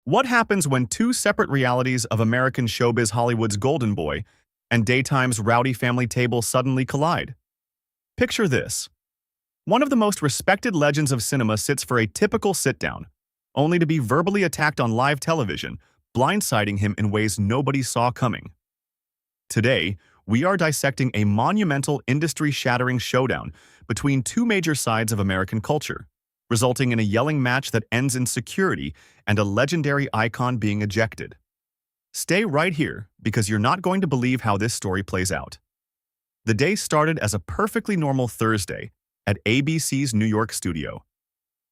What happens when two separate realities of American showbiz Hollywood's golden boy and daytime's rowdy family table suddenly collide? Picture this. One of the most respected legends of cinema sits for a typical sit-down, only to be verbally attacked on live television, blindsiding him in ways nobody saw coming. Today, we are dissecting a monumental, industry-shattering showdown between two major sides of American culture, resulting in a yelling match that ends in security and a legendary icon being ejected. Stay right here, because you're not going to believe how this story plays out. The day started as a perfectly normal Thursday at ABC's New York studio.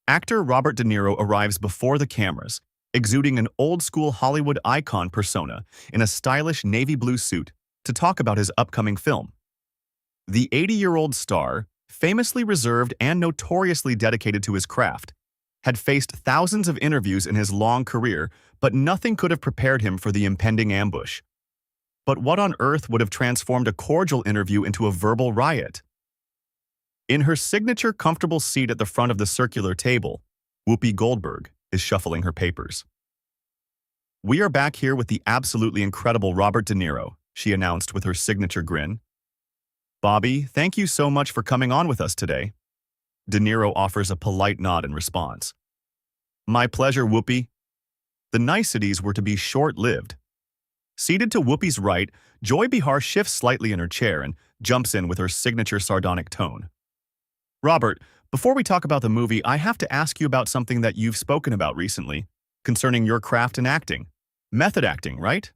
Actor Robert De Niro arrives before the cameras, exuding an old-school Hollywood icon persona in a stylish navy blue suit to talk about his upcoming film. The 80-year-old star, famously reserved and notoriously dedicated to his craft, had faced thousands of interviews in his long career, but nothing could have prepared him for the impending ambush. But what on earth would have transformed a cordial interview into a verbal riot? In her signature comfortable seat at the front of the circular table, Whoopi Goldberg is shuffling her papers. "We are back here with the absolutely incredible Robert De Niro," she announced with her signature grin. "Bobby, thank you so much for coming on with us today." De Niro offers a polite nod in response. "My pleasure, Whoopi." The niceties were to be short-lived. Seated to Whoopi's right, Joy Behar shifts slightly in her chair and jumps in with her signature sardonic tone. "Robert, before we talk about the movie, I have to ask you about something that you've spoken about recently, concerning your craft in acting. Method acting, right?"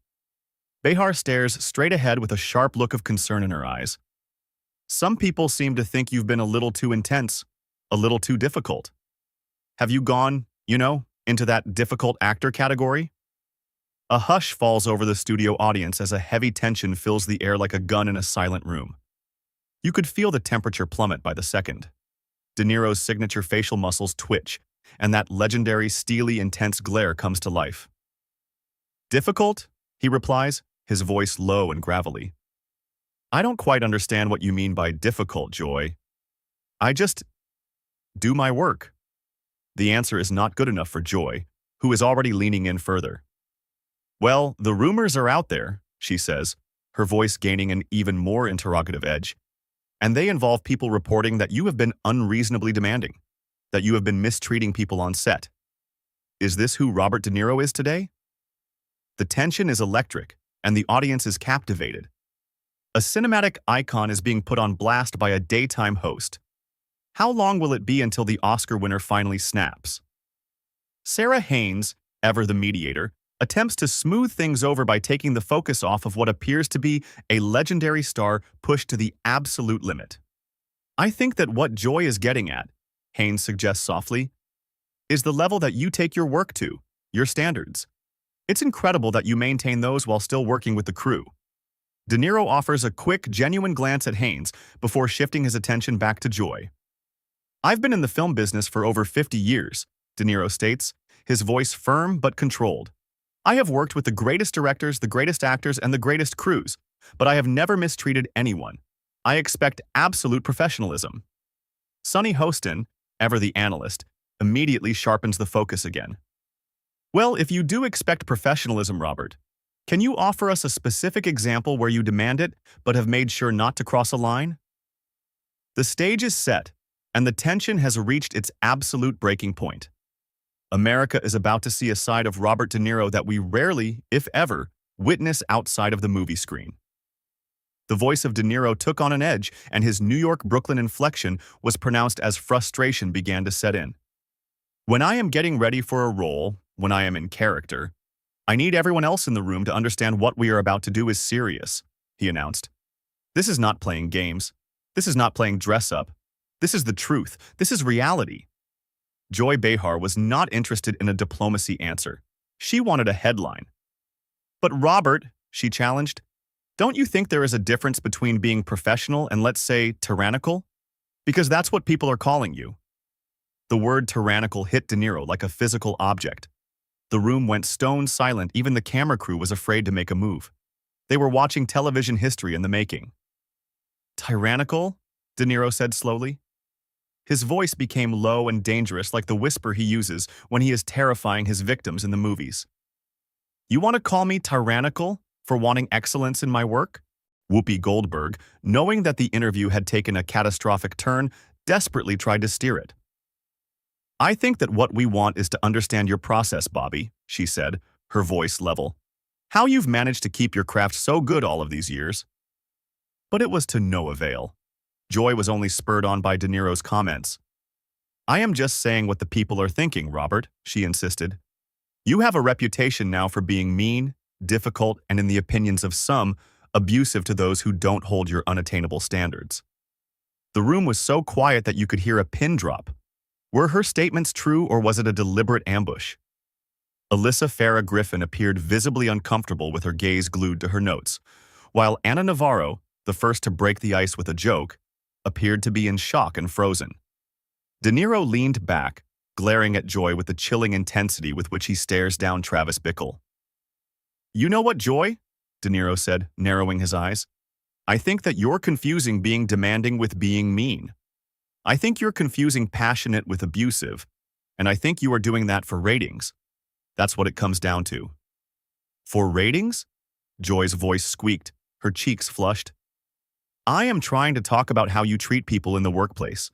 Behar stares straight ahead with a sharp look of concern in her eyes. "Some people seem to think you've been a little too intense, a little too difficult. Have you gone, into that difficult actor category?" A hush falls over the studio audience as a heavy tension fills the air like a gun in a silent room. You could feel the temperature plummet by the second. De Niro's signature facial muscles twitch, and that legendary, steely, intense glare comes to life. "Difficult?" he replies, his voice low and gravelly. "I don't quite understand what you mean by difficult, Joy. I just do my work." The answer is not good enough for Joy, who is already leaning in further. "Well, the rumors are out there," she says, her voice gaining an even more interrogative edge. "And they involve people reporting that you have been unreasonably demanding, that you have been mistreating people on set. Is this who Robert De Niro is today?" The tension is electric, and the audience is captivated. A cinematic icon is being put on blast by a daytime host. How long will it be until the Oscar winner finally snaps? Sarah Haynes, ever the mediator, attempts to smooth things over by taking the focus off of what appears to be a legendary star pushed to the absolute limit. "I think that what Joy is getting at," Haynes suggests softly, "is the level that you take your work to, your standards. It's incredible that you maintain those while still working with the crew." De Niro offers a quick, genuine glance at Haynes before shifting his attention back to Joy. "I've been in the film business for over 50 years, De Niro states, his voice firm but controlled. "I have worked with the greatest directors, the greatest actors, and the greatest crews, but I have never mistreated anyone. I expect absolute professionalism." Sonny Hostin, ever the analyst, immediately sharpens the focus again. "Well, if you do expect professionalism, Robert, can you offer us a specific example where you demand it, but have made sure not to cross a line?" The stage is set, and the tension has reached its absolute breaking point. America is about to see a side of Robert De Niro that we rarely, if ever, witness outside of the movie screen. The voice of De Niro took on an edge, and his New York-Brooklyn inflection was pronounced as frustration began to set in. "When I am getting ready for a role, when I am in character, I need everyone else in the room to understand what we are about to do is serious," he announced. "This is not playing games. This is not playing dress-up. This is the truth. This is reality." Joy Behar was not interested in a diplomacy answer. She wanted a headline. "But Robert," she challenged, "don't you think there is a difference between being professional and, let's say, tyrannical? Because that's what people are calling you." The word tyrannical hit De Niro like a physical object. The room went stone silent. Even the camera crew was afraid to make a move. They were watching television history in the making. "Tyrannical?" De Niro said slowly. His voice became low and dangerous like the whisper he uses when he is terrifying his victims in the movies. You want to call me tyrannical for wanting excellence in my work? Whoopi Goldberg, knowing that the interview had taken a catastrophic turn, desperately tried to steer it. I think that what we want is to understand your process, Bobby, she said, her voice level. How you've managed to keep your craft so good all of these years. But it was to no avail. Joy was only spurred on by De Niro's comments. I am just saying what the people are thinking, Robert, she insisted. You have a reputation now for being mean, difficult, and in the opinions of some, abusive to those who don't hold your unattainable standards. The room was so quiet that you could hear a pin drop. Were her statements true or was it a deliberate ambush? Alyssa Farah Griffin appeared visibly uncomfortable with her gaze glued to her notes, while Anna Navarro, the first to break the ice with a joke, appeared to be in shock and frozen. De Niro leaned back, glaring at Joy with the chilling intensity with which he stares down Travis Bickle. You know what, Joy? De Niro said, narrowing his eyes. I think that you're confusing being demanding with being mean. I think you're confusing passionate with abusive, and I think you are doing that for ratings. That's what it comes down to. For ratings? Joy's voice squeaked, her cheeks flushed. I am trying to talk about how you treat people in the workplace.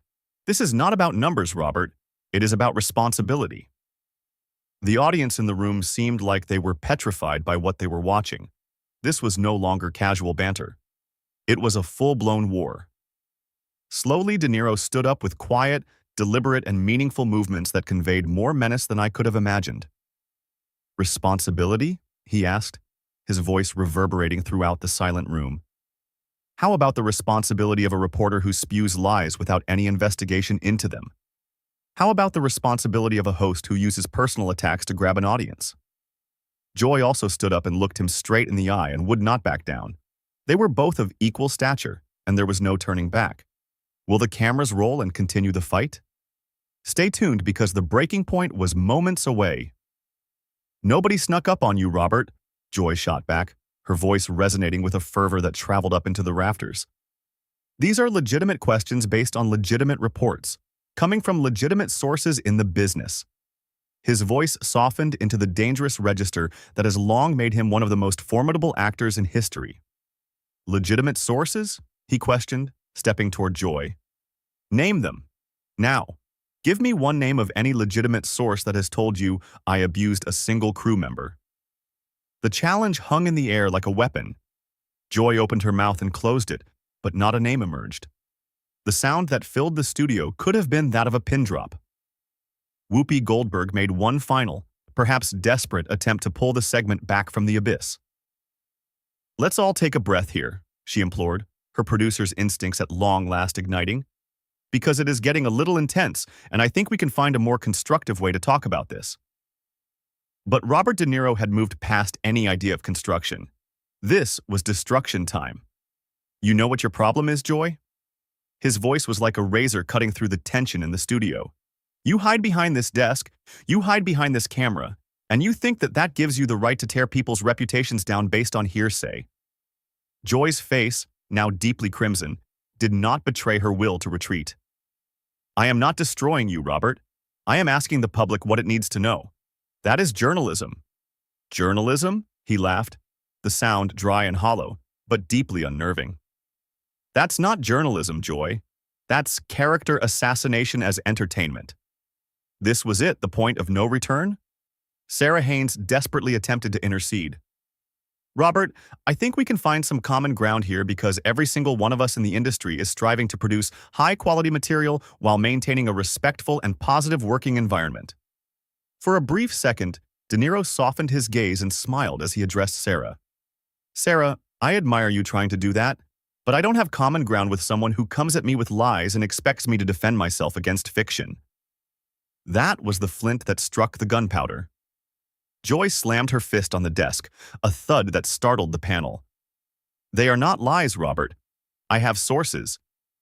This is not about numbers, Robert. It is about responsibility. The audience in the room seemed like they were petrified by what they were watching. This was no longer casual banter. It was a full-blown war. Slowly, De Niro stood up with quiet, deliberate, and meaningful movements that conveyed more menace than I could have imagined. Responsibility? He asked, his voice reverberating throughout the silent room. How about the responsibility of a reporter who spews lies without any investigation into them? How about the responsibility of a host who uses personal attacks to grab an audience? Joy also stood up and looked him straight in the eye and would not back down. They were both of equal stature, and there was no turning back. Will the cameras roll and continue the fight? Stay tuned because the breaking point was moments away. Nobody snuck up on you, Robert, Joy shot back, her voice resonating with a fervor that traveled up into the rafters. These are legitimate questions based on legitimate reports, coming from legitimate sources in the business. His voice softened into the dangerous register that has long made him one of the most formidable actors in history. Legitimate sources? He questioned, stepping toward Joy. Name them. Now, give me one name of any legitimate source that has told you I abused a single crew member. The challenge hung in the air like a weapon. Joy opened her mouth and closed it, but not a name emerged. The sound that filled the studio could have been that of a pin drop. Whoopi Goldberg made one final, perhaps desperate attempt to pull the segment back from the abyss. Let's all take a breath here, she implored, her producer's instincts at long last igniting. Because it is getting a little intense, and I think we can find a more constructive way to talk about this. But Robert De Niro had moved past any idea of construction. This was destruction time. You know what your problem is, Joy? His voice was like a razor cutting through the tension in the studio. You hide behind this desk, you hide behind this camera, and you think that that gives you the right to tear people's reputations down based on hearsay. Joy's face, now deeply crimson, did not betray her will to retreat. I am not destroying you, Robert. I am asking the public what it needs to know. That is journalism. Journalism? He laughed, the sound dry and hollow, but deeply unnerving. That's not journalism, Joy. That's character assassination as entertainment. This was it, the point of no return? Sarah Haynes desperately attempted to intercede. Robert, I think we can find some common ground here because every single one of us in the industry is striving to produce high-quality material while maintaining a respectful and positive working environment. For a brief second, De Niro softened his gaze and smiled as he addressed Sarah. Sarah, I admire you trying to do that, but I don't have common ground with someone who comes at me with lies and expects me to defend myself against fiction. That was the flint that struck the gunpowder. Joy slammed her fist on the desk, a thud that startled the panel. They are not lies, Robert. I have sources.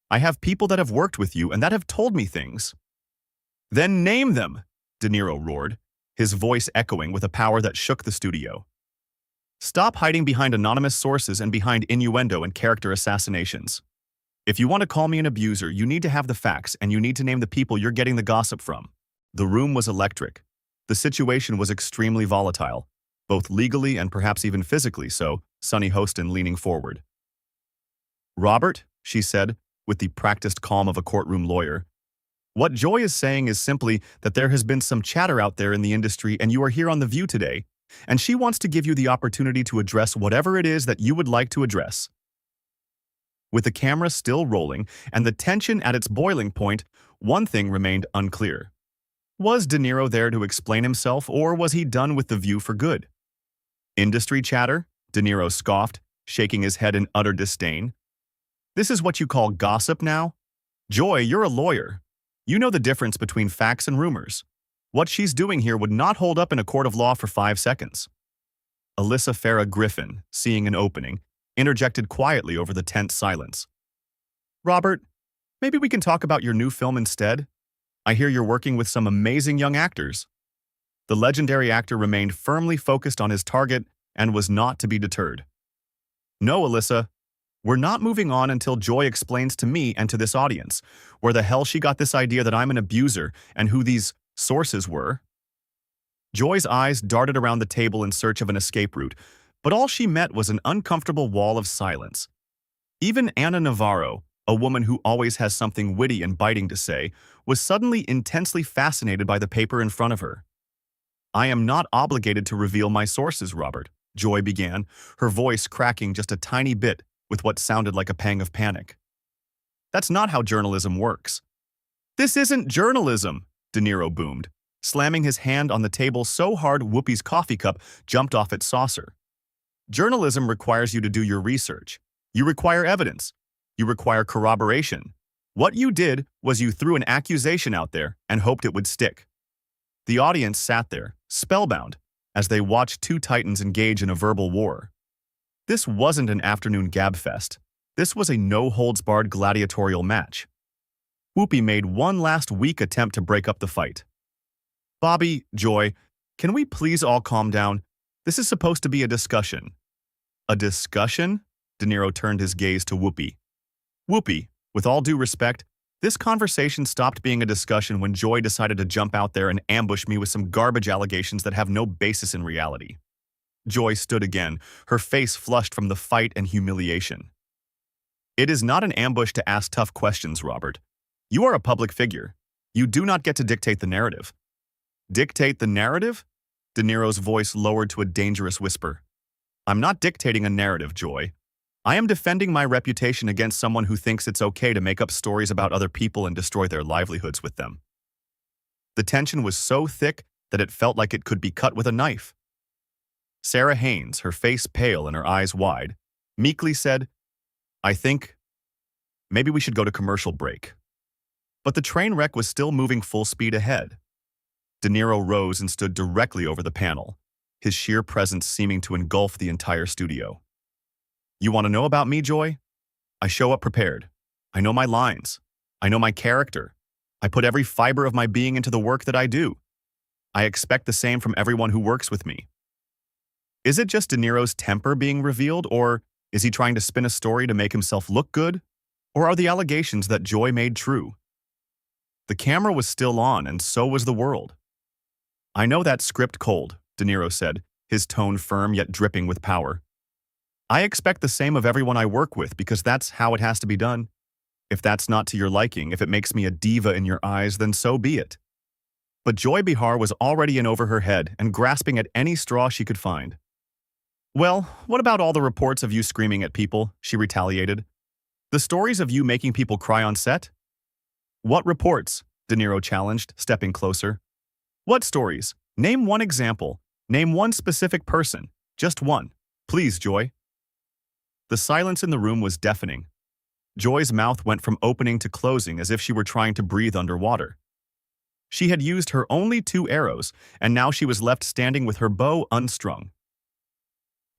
I have people that have worked with you and that have told me things. Then name them, De Niro roared, his voice echoing with a power that shook the studio. Stop hiding behind anonymous sources and behind innuendo and character assassinations. If you want to call me an abuser, you need to have the facts and you need to name the people you're getting the gossip from. The room was electric. The situation was extremely volatile, both legally and perhaps even physically so, Sunny Hostin leaning forward. Robert, she said, with the practiced calm of a courtroom lawyer, what Joy is saying is simply that there has been some chatter out there in the industry and you are here on The View today, and she wants to give you the opportunity to address whatever it is that you would like to address. With the camera still rolling and the tension at its boiling point, one thing remained unclear. Was De Niro there to explain himself, or was he done with The View for good? Industry chatter? De Niro scoffed, shaking his head in utter disdain. This is what you call gossip now? Joy, you're a lawyer. You know the difference between facts and rumors. What she's doing here would not hold up in a court of law for 5 seconds. Alyssa Farah Griffin, seeing an opening, interjected quietly over the tense silence. Robert, maybe we can talk about your new film instead? I hear you're working with some amazing young actors. The legendary actor remained firmly focused on his target and was not to be deterred. No, Alyssa, we're not moving on until Joy explains to me and to this audience where the hell she got this idea that I'm an abuser and who these sources were. Joy's eyes darted around the table in search of an escape route, but all she met was an uncomfortable wall of silence. Even Anna Navarro, a woman who always has something witty and biting to say, was suddenly intensely fascinated by the paper in front of her. I am not obligated to reveal my sources, Robert, Joy began, her voice cracking just a tiny bit with what sounded like a pang of panic. That's not how journalism works. This isn't journalism, De Niro boomed, slamming his hand on the table so hard Whoopi's coffee cup jumped off its saucer. Journalism requires you to do your research. You require evidence. You require corroboration. What you did was you threw an accusation out there and hoped it would stick. The audience sat there, spellbound, as they watched two titans engage in a verbal war. This wasn't an afternoon gabfest. This was a no-holds-barred gladiatorial match. Whoopi made one last weak attempt to break up the fight. Bobby, Joy, can we please all calm down? This is supposed to be a discussion. A discussion? De Niro turned his gaze to Whoopi. Whoopi, with all due respect, this conversation stopped being a discussion when Joy decided to jump out there and ambush me with some garbage allegations that have no basis in reality. Joy stood again, her face flushed from the fight and humiliation. It is not an ambush to ask tough questions, Robert. You are a public figure. You do not get to dictate the narrative. Dictate the narrative? De Niro's voice lowered to a dangerous whisper. I'm not dictating a narrative, Joy. I am defending my reputation against someone who thinks it's okay to make up stories about other people and destroy their livelihoods with them. The tension was so thick that it felt like it could be cut with a knife. Sarah Haynes, her face pale and her eyes wide, meekly said, I think maybe we should go to commercial break. But the train wreck was still moving full speed ahead. De Niro rose and stood directly over the panel, his sheer presence seeming to engulf the entire studio. You want to know about me, Joy? I show up prepared. I know my lines. I know my character. I put every fiber of my being into the work that I do. I expect the same from everyone who works with me. Is it just De Niro's temper being revealed, or is he trying to spin a story to make himself look good? Or are the allegations that Joy made true? The camera was still on, and so was the world. I know that script cold, De Niro said, his tone firm yet dripping with power. I expect the same of everyone I work with because that's how it has to be done. If that's not to your liking, if it makes me a diva in your eyes, then so be it. But Joy Behar was already in over her head and grasping at any straw she could find. Well, what about all the reports of you screaming at people? She retaliated. The stories of you making people cry on set? What reports? De Niro challenged, stepping closer. What stories? Name one example. Name one specific person. Just one. Please, Joy. The silence in the room was deafening. Joy's mouth went from opening to closing as if she were trying to breathe underwater. She had used her only 2 arrows, and now she was left standing with her bow unstrung.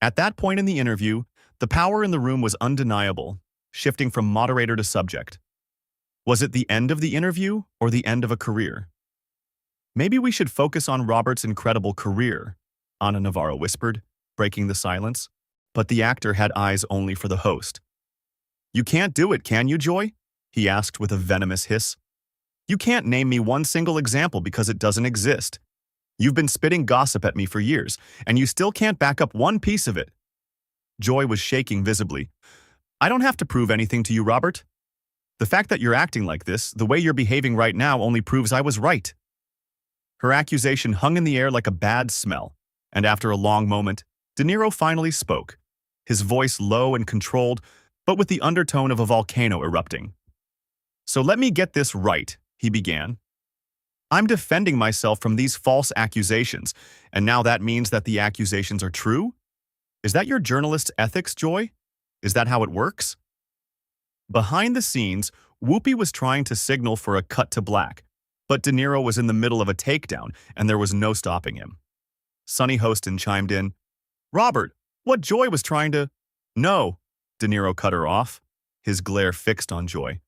At that point in the interview, the power in the room was undeniable, shifting from moderator to subject. Was it the end of the interview or the end of a career? Maybe we should focus on Robert's incredible career, Anna Navarro whispered, breaking the silence. But the actor had eyes only for the host. You can't do it, can you, Joy? He asked with a venomous hiss. You can't name me one single example because it doesn't exist. You've been spitting gossip at me for years, and you still can't back up one piece of it. Joy was shaking visibly. I don't have to prove anything to you, Robert. The fact that you're acting like this, the way you're behaving right now, only proves I was right. Her accusation hung in the air like a bad smell, and after a long moment, De Niro finally spoke, his voice low and controlled, but with the undertone of a volcano erupting. So let me get this right, he began. I'm defending myself from these false accusations, and now that means that the accusations are true? Is that your journalist's ethics, Joy? Is that how it works? Behind the scenes, Whoopi was trying to signal for a cut to black, but De Niro was in the middle of a takedown, and there was no stopping him. Sonny Hostin chimed in, Robert, what Joy was trying to… No, De Niro cut her off, his glare fixed on Joy.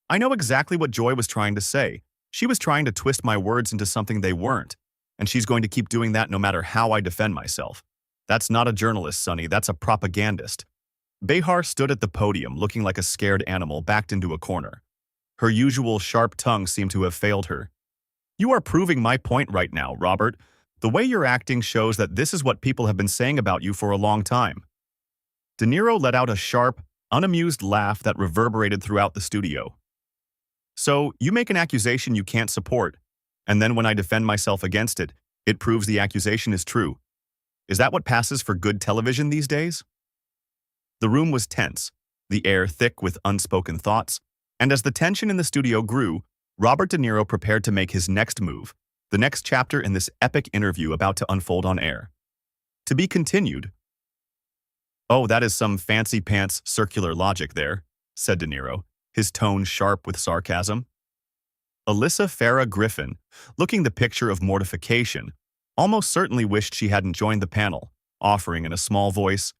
I know exactly what Joy was trying to say. She was trying to twist my words into something they weren't, and she's going to keep doing that no matter how I defend myself. That's not a journalist, Sonny, that's a propagandist. Behar stood at the podium looking like a scared animal backed into a corner. Her usual sharp tongue seemed to have failed her. You are proving my point right now, Robert. The way you're acting shows that this is what people have been saying about you for a long time. De Niro let out a sharp, unamused laugh that reverberated throughout the studio. So, you make an accusation you can't support, and then when I defend myself against it, it proves the accusation is true. Is that what passes for good television these days? The room was tense, the air thick with unspoken thoughts, and as the tension in the studio grew, Robert De Niro prepared to make his next move, the next chapter in this epic interview about to unfold on air. To be continued. Oh, that is some fancy-pants circular logic there, said De Niro, his tone sharp with sarcasm. Alyssa Farah Griffin, looking the picture of mortification, almost certainly wished she hadn't joined the panel, offering in a small voice,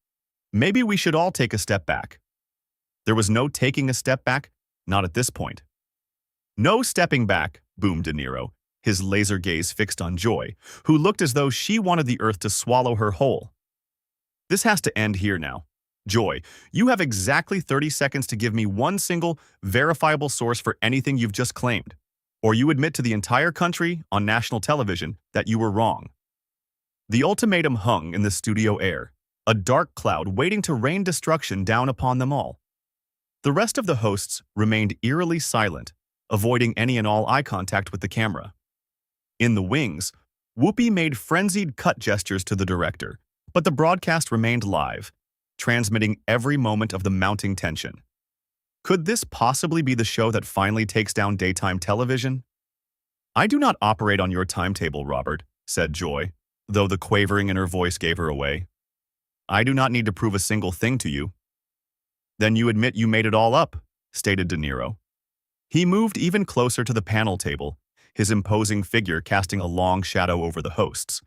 maybe we should all take a step back. There was no taking a step back, not at this point. No stepping back, boomed De Niro, his laser gaze fixed on Joy, who looked as though she wanted the earth to swallow her whole. This has to end here now. Joy, you have exactly 30 seconds to give me one single, verifiable source for anything you've just claimed, or you admit to the entire country, on national television, that you were wrong. The ultimatum hung in the studio air, a dark cloud waiting to rain destruction down upon them all. The rest of the hosts remained eerily silent, avoiding any and all eye contact with the camera. In the wings, Whoopi made frenzied cut gestures to the director, but the broadcast remained live, transmitting every moment of the mounting tension. Could this possibly be the show that finally takes down daytime television? I do not operate on your timetable, Robert, said Joy, though the quavering in her voice gave her away. I do not need to prove a single thing to you. Then you admit you made it all up, stated De Niro. He moved even closer to the panel table, his imposing figure casting a long shadow over the hosts.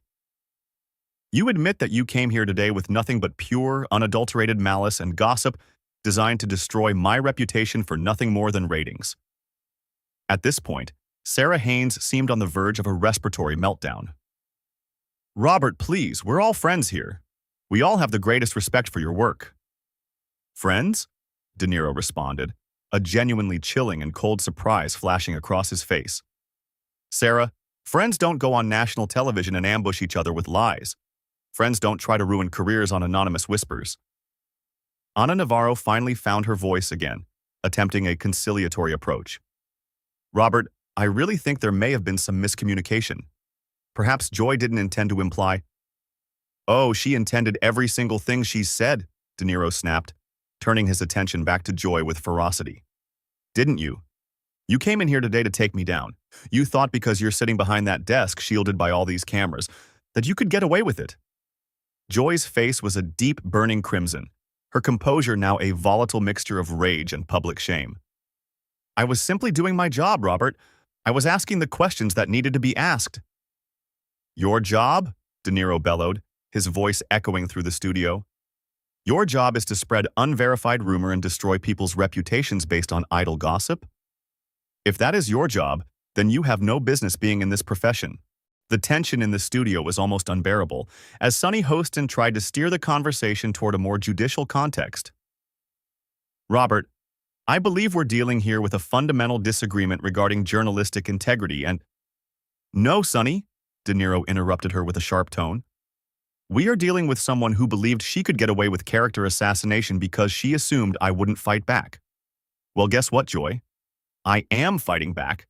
You admit that you came here today with nothing but pure, unadulterated malice and gossip designed to destroy my reputation for nothing more than ratings. At this point, Sarah Haynes seemed on the verge of a respiratory meltdown. Robert, please, we're all friends here. We all have the greatest respect for your work. Friends? De Niro responded, a genuinely chilling and cold surprise flashing across his face. Sarah, friends don't go on national television and ambush each other with lies. Friends don't try to ruin careers on anonymous whispers. Ana Navarro finally found her voice again, attempting a conciliatory approach. Robert, I really think there may have been some miscommunication. Perhaps Joy didn't intend to imply… Oh, she intended every single thing she said, De Niro snapped, turning his attention back to Joy with ferocity. Didn't you? You came in here today to take me down. You thought because you're sitting behind that desk shielded by all these cameras that you could get away with it. Joy's face was a deep, burning crimson, her composure now a volatile mixture of rage and public shame. I was simply doing my job, Robert. I was asking the questions that needed to be asked. Your job? De Niro bellowed, his voice echoing through the studio. Your job is to spread unverified rumor and destroy people's reputations based on idle gossip? If that is your job, then you have no business being in this profession. The tension in the studio was almost unbearable, as Sonny Hostin tried to steer the conversation toward a more judicial context. Robert, I believe we're dealing here with a fundamental disagreement regarding journalistic integrity and— No, Sonny, De Niro interrupted her with a sharp tone. We are dealing with someone who believed she could get away with character assassination because she assumed I wouldn't fight back. Well, guess what, Joy? I am fighting back.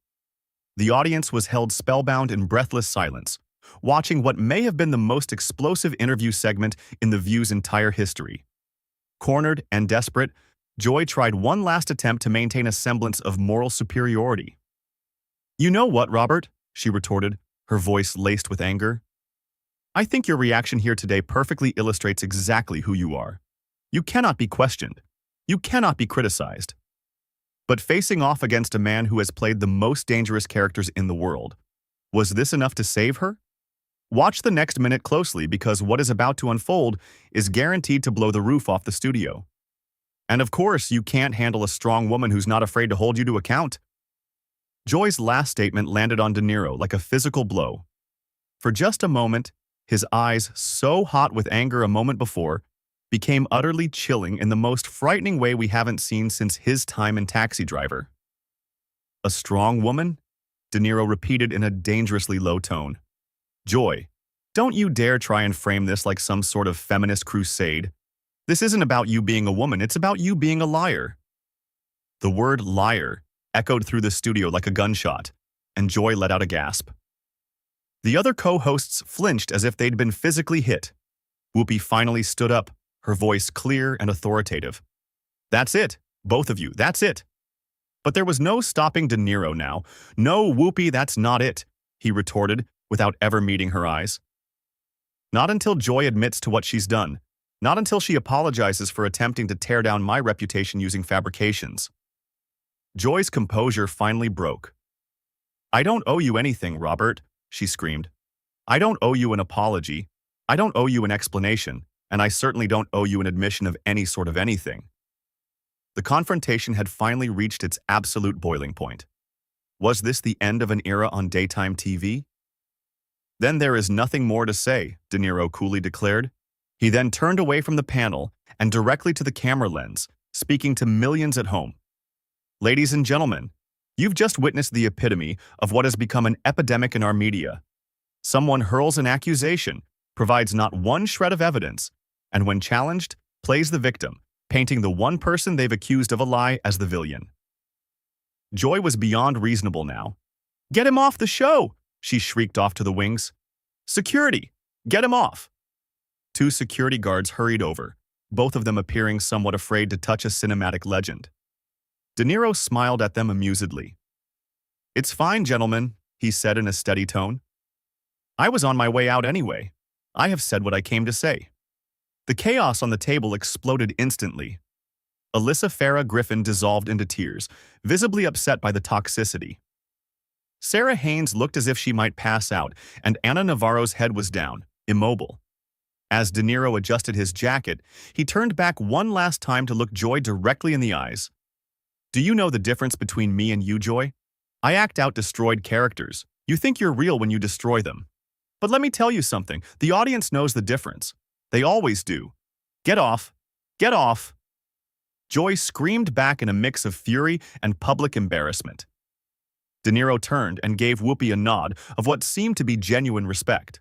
The audience was held spellbound in breathless silence, watching what may have been the most explosive interview segment in The View's entire history. Cornered and desperate, Joy tried one last attempt to maintain a semblance of moral superiority. You know what, Robert? She retorted, her voice laced with anger. I think your reaction here today perfectly illustrates exactly who you are. You cannot be questioned. You cannot be criticized. But facing off against a man who has played the most dangerous characters in the world, was this enough to save her? Watch the next minute closely because what is about to unfold is guaranteed to blow the roof off the studio. And of course, you can't handle a strong woman who's not afraid to hold you to account. Joy's last statement landed on De Niro like a physical blow. For just a moment, his eyes, so hot with anger a moment before, became utterly chilling in the most frightening way we haven't seen since his time in Taxi Driver. A strong woman? De Niro repeated in a dangerously low tone. Joy, don't you dare try and frame this like some sort of feminist crusade. This isn't about you being a woman, it's about you being a liar. The word liar echoed through the studio like a gunshot, and Joy let out a gasp. The other co-hosts flinched as if they'd been physically hit. Whoopi finally stood up, her voice clear and authoritative. That's it, both of you, that's it. But there was no stopping De Niro now. No, Whoopi, that's not it, he retorted without ever meeting her eyes. Not until Joy admits to what she's done. Not until she apologizes for attempting to tear down my reputation using fabrications. Joy's composure finally broke. I don't owe you anything, Robert, she screamed. I don't owe you an apology. I don't owe you an explanation, and I certainly don't owe you an admission of any sort of anything. The confrontation had finally reached its absolute boiling point. Was this the end of an era on daytime TV? Then there is nothing more to say, De Niro coolly declared. He then turned away from the panel and directly to the camera lens, speaking to millions at home. Ladies and gentlemen, you've just witnessed the epitome of what has become an epidemic in our media. Someone hurls an accusation, provides not one shred of evidence, and when challenged, plays the victim, painting the one person they've accused of a lie as the villain. Joy was beyond reasonable now. Get him off the show, she shrieked off to the wings. Security, get him off. Two security guards hurried over, both of them appearing somewhat afraid to touch a cinematic legend. De Niro smiled at them amusedly. It's fine, gentlemen, he said in a steady tone. I was on my way out anyway. I have said what I came to say. The chaos on the table exploded instantly. Alyssa Farah Griffin dissolved into tears, visibly upset by the toxicity. Sarah Haynes looked as if she might pass out, and Anna Navarro's head was down, immobile. As De Niro adjusted his jacket, he turned back one last time to look Joy directly in the eyes. Do you know the difference between me and you, Joy? I act out destroyed characters. You think you're real when you destroy them. But let me tell you something, the audience knows the difference. They always do. Get off. Get off. Joy screamed back in a mix of fury and public embarrassment. De Niro turned and gave Whoopi a nod of what seemed to be genuine respect.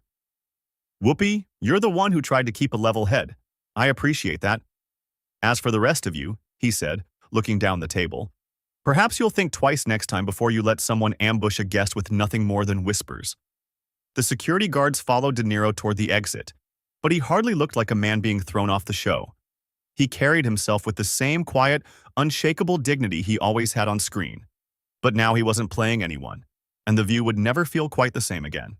Whoopi, you're the one who tried to keep a level head. I appreciate that. As for the rest of you, he said, looking down the table, perhaps you'll think twice next time before you let someone ambush a guest with nothing more than whispers. The security guards followed De Niro toward the exit, but he hardly looked like a man being thrown off the show. He carried himself with the same quiet, unshakable dignity he always had on screen. But now he wasn't playing anyone, and The View would never feel quite the same again.